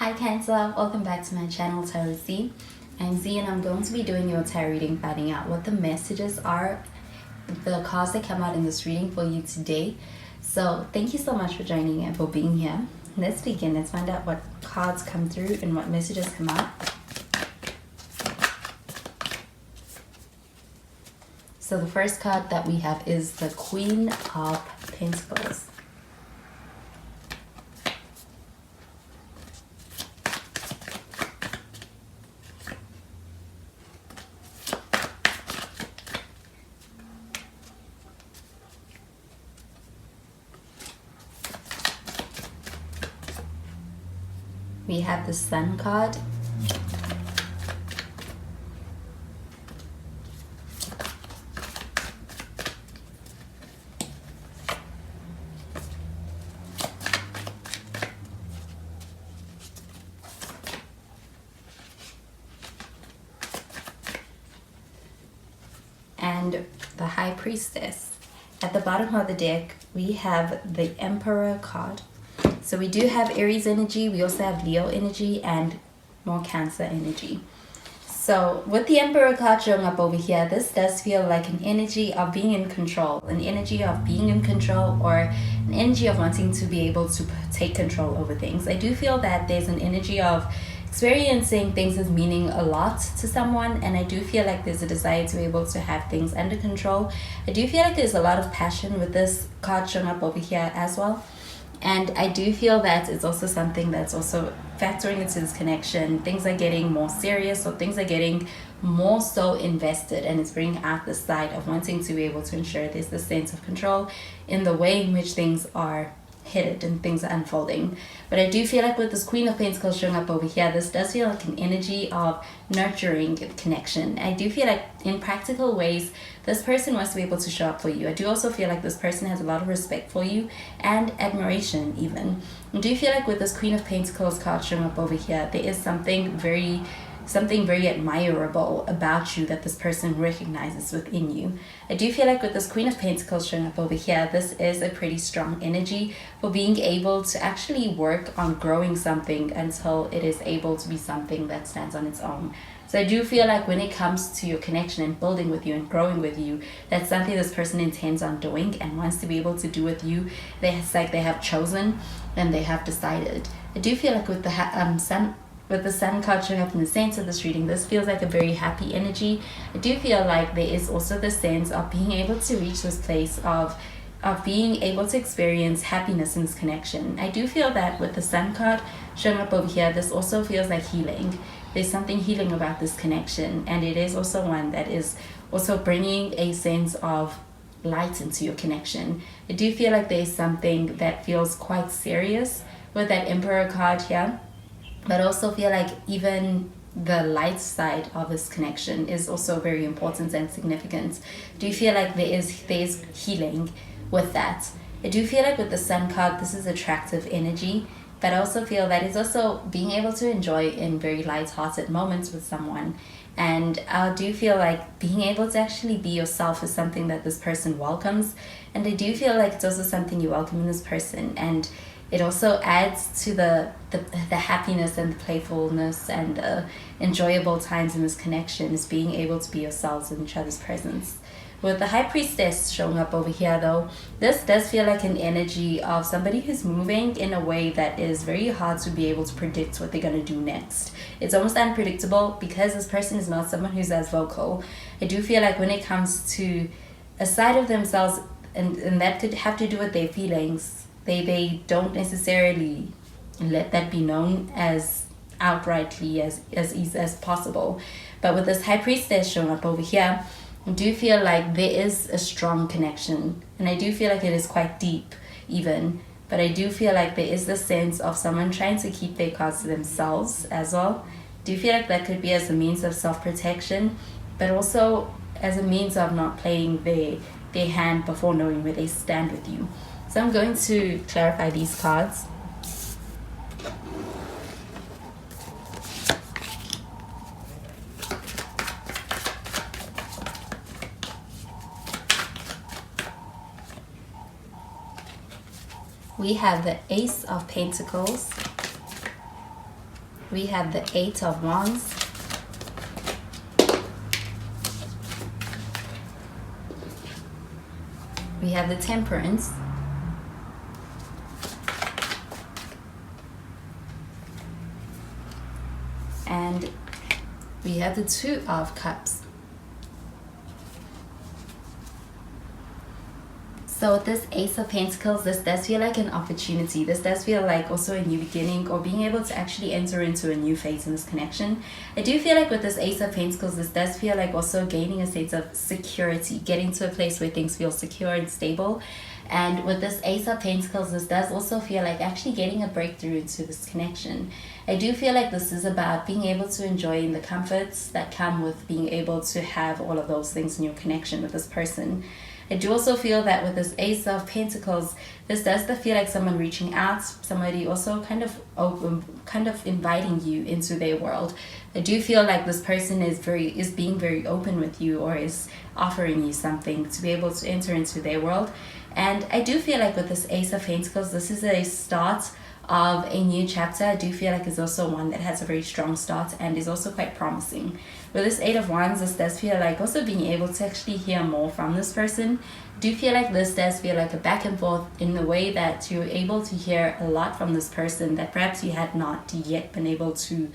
Hi Cancer, welcome back to my channel Tarot Z. I'm Z and I'm going to be doing your tarot reading, finding out what the messages are, the cards that come out in this reading for you today. So thank you so much for joining and for being here. Let's begin. Let's find out what cards come through and what messages come out. So the first card that we have is the Queen of Pentacles. We have the Sun card. And the High Priestess. At the bottom of the deck, we have the Emperor card. So we do have Aries energy, we also have Leo energy, and more Cancer energy. So with the Emperor card showing up over here, this does feel like an energy of being in control, an energy of being in control, or an energy of wanting to be able to take control over things. I do feel that there's an energy of experiencing things as meaning a lot to someone, and I do feel like there's a desire to be able to have things under control. I do feel like there's a lot of passion with this card showing up over here as well. And I do feel that it's also something that's also factoring into this connection. Things are getting more serious, or things are getting more so invested, and it's bringing out the side of wanting to be able to ensure there's this sense of control in the way in which things are headed and things are unfolding. But I do feel like with this Queen of Pentacles showing up over here, this does feel like an energy of nurturing connection. I do feel like in practical ways, this person wants to be able to show up for you. I do also feel like this person has a lot of respect for you and admiration even. I do feel like with this Queen of Pentacles card showing up over here, there is something very admirable about you that this person recognizes within you. I do feel like with this Queen of Pentacles showing up over here, this is a pretty strong energy for being able to actually work on growing something until it is able to be something that stands on its own. So I do feel like when it comes to your connection and building with you and growing with you, that's something this person intends on doing and wants to be able to do with you. It's like they have chosen and they have decided. I do feel like with the With the Sun card showing up in the center of this reading, this feels like a very happy energy. I do feel like there is also the sense of being able to reach this place of being able to experience happiness in this connection. I do feel that with the Sun card showing up over here, this also feels like healing. There's something healing about this connection, and it is also one that is also bringing a sense of light into your connection. I do feel like there's something that feels quite serious with that Emperor card here. But I also feel like even the light side of this connection is also very important and significant. Do you feel like there is healing with that? I do feel like with the Sun card, this is attractive energy, but I also feel that it's also being able to enjoy in very light-hearted moments with someone. And I do feel like being able to actually be yourself is something that this person welcomes. And I do feel like it's also something you welcome in this person. And it also adds to the happiness and the playfulness and the enjoyable times in this connection, is being able to be yourselves in each other's presence. With the High Priestess showing up over here though, this does feel like an energy of somebody who's moving in a way that is very hard to be able to predict what they're going to do next. It's almost unpredictable because this person is not someone who's as vocal. I do feel like when it comes to a side of themselves, and that could have to do with their feelings, they don't necessarily let that be known as outrightly as easy as possible. But with this High Priestess showing up over here, I do feel like there is a strong connection, and I do feel like it is quite deep even. But I do feel like there is the sense of someone trying to keep their cards to themselves as well. I do feel like that could be as a means of self-protection, but also as a means of not playing their hand before knowing where they stand with you. So I'm going to clarify these cards. We have the Ace of Pentacles, We have the Eight of Wands. We have the Temperance. And we have the Two of Cups. So with this Ace of Pentacles, this does feel like an opportunity. This does feel like also a new beginning, or being able to actually enter into a new phase in this connection. I do feel like with this Ace of Pentacles, this does feel like also gaining a sense of security, getting to a place where things feel secure and stable. And with this Ace of Pentacles, this does also feel like actually getting a breakthrough into this connection. I do feel like this is about being able to enjoy the comforts that come with being able to have all of those things in your connection with this person. I do also feel that with this Ace of Pentacles, this does feel like someone reaching out, somebody also kind of inviting you into their world. I do feel like this person is being very open with you, or is offering you something to be able to enter into their world. And I do feel like with this Ace of Pentacles, this is a start of a new chapter. I do feel like it's also one that has a very strong start and is also quite promising. With this Eight of Wands, this does feel like also being able to actually hear more from this person. I do feel like this does feel like a back and forth in the way that you're able to hear a lot from this person that perhaps you had not yet been able to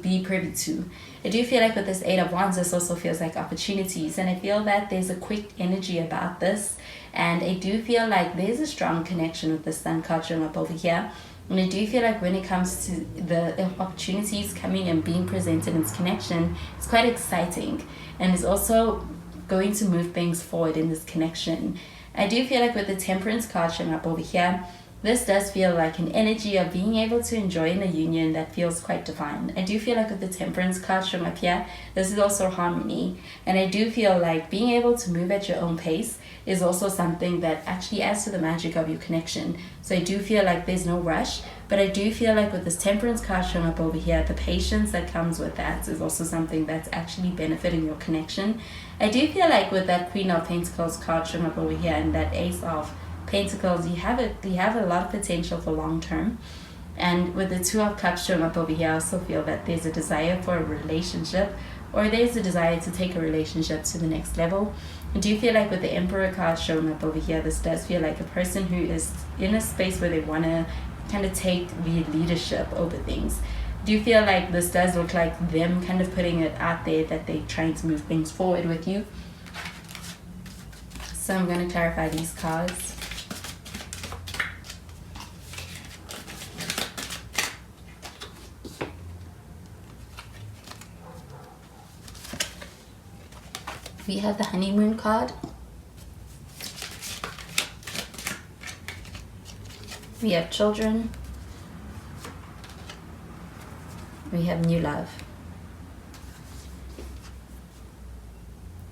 be privy to. I do feel like with this Eight of Wands, this also feels like opportunities, and I feel that there's a quick energy about this, and I do feel like there's a strong connection with the Sun card showing up over here. And I do feel like when it comes to the opportunities coming and being presented in this connection, it's quite exciting, and it's also going to move things forward in this connection. I do feel like with the Temperance card showing up over here, this does feel like an energy of being able to enjoy in a union that feels quite divine. I do feel like with the Temperance card showing up here, this is also harmony. And I do feel like being able to move at your own pace is also something that actually adds to the magic of your connection. So I do feel like there's no rush, but I do feel like with this Temperance card showing up over here, the patience that comes with that is also something that's actually benefiting your connection. I do feel like with that Queen of Pentacles card showing up over here and that Ace of Pentacles, you have a lot of potential for long term. And with the Two of Cups showing up over here, I also feel that there's a desire for a relationship, or there's a desire to take a relationship to the next level. I do feel like with the Emperor card showing up over here, this does feel like a person who is in a space where they want to kind of take the leadership over things. I do feel like this does look like them kind of putting it out there that they're trying to move things forward with you. So I'm going to clarify these cards. We have the Honeymoon card. We have Children. We have New Love.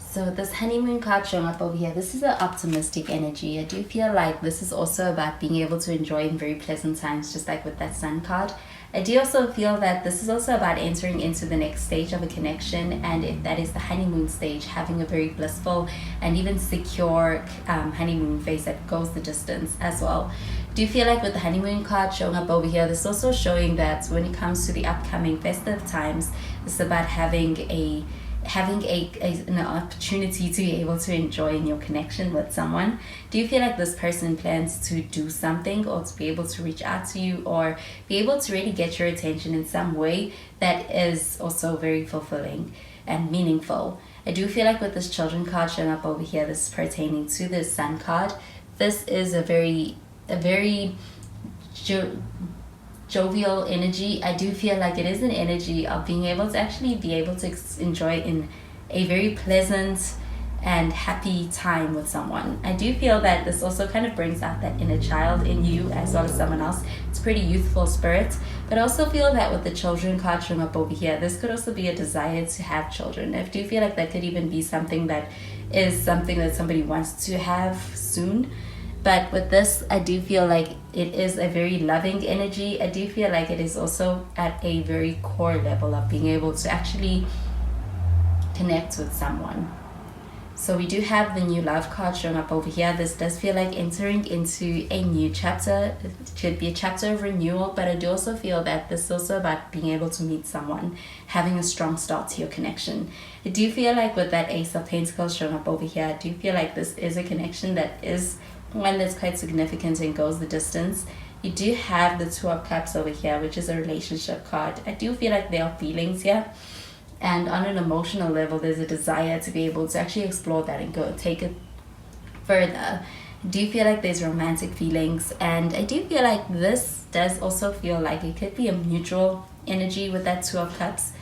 So this Honeymoon card showing up over here, this is an optimistic energy. I do feel like this is also about being able to enjoy in very pleasant times, just like with that Sun card. I do also feel that this is also about entering into the next stage of a connection, and if that is the honeymoon stage, having a very blissful and even secure honeymoon phase that goes the distance as well. Do you feel like with the Honeymoon card showing up over here, this is also showing that when it comes to the upcoming festive times, it's about having an opportunity to be able to enjoy in your connection with someone. Do you feel like this person plans to do something, or to be able to reach out to you, or be able to really get your attention in some way that is also very fulfilling and meaningful? I do feel like with this Children card showing up over here, this is pertaining to this Sun card. This is a very jovial energy. I do feel like it is an energy of being able to actually be able to enjoy in a very pleasant and happy time with someone. I do feel that this also kind of brings out that inner child in you as well as someone else. It's pretty youthful spirit, but I also feel that with the Children card showing up over here, this could also be a desire to have children. I do feel like that could even be something that somebody wants to have soon. But with this, I do feel like it is a very loving energy. I do feel like it is also at a very core level of being able to actually connect with someone. So we do have the new love card showing up over here. This does feel like entering into a new chapter. It could be a chapter of renewal, but I do also feel that this is also about being able to meet someone, having a strong start to your connection. I do feel like with that Ace of Pentacles showing up over here, I do feel like this is a connection that is one that's quite significant and goes the distance. You do have the Two of Cups over here, which is a relationship card. I do feel like there are feelings here. And on an emotional level, there's a desire to be able to actually explore that and go take it further. I do feel like there's romantic feelings, and I do feel like this does also feel like it could be a mutual energy with that Two of Cups.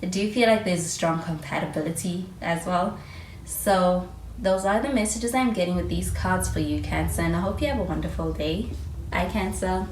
I do feel like there's a strong compatibility as well. So those are the messages I'm getting with these cards for you, Cancer, and I hope you have a wonderful day. Bye, Cancer.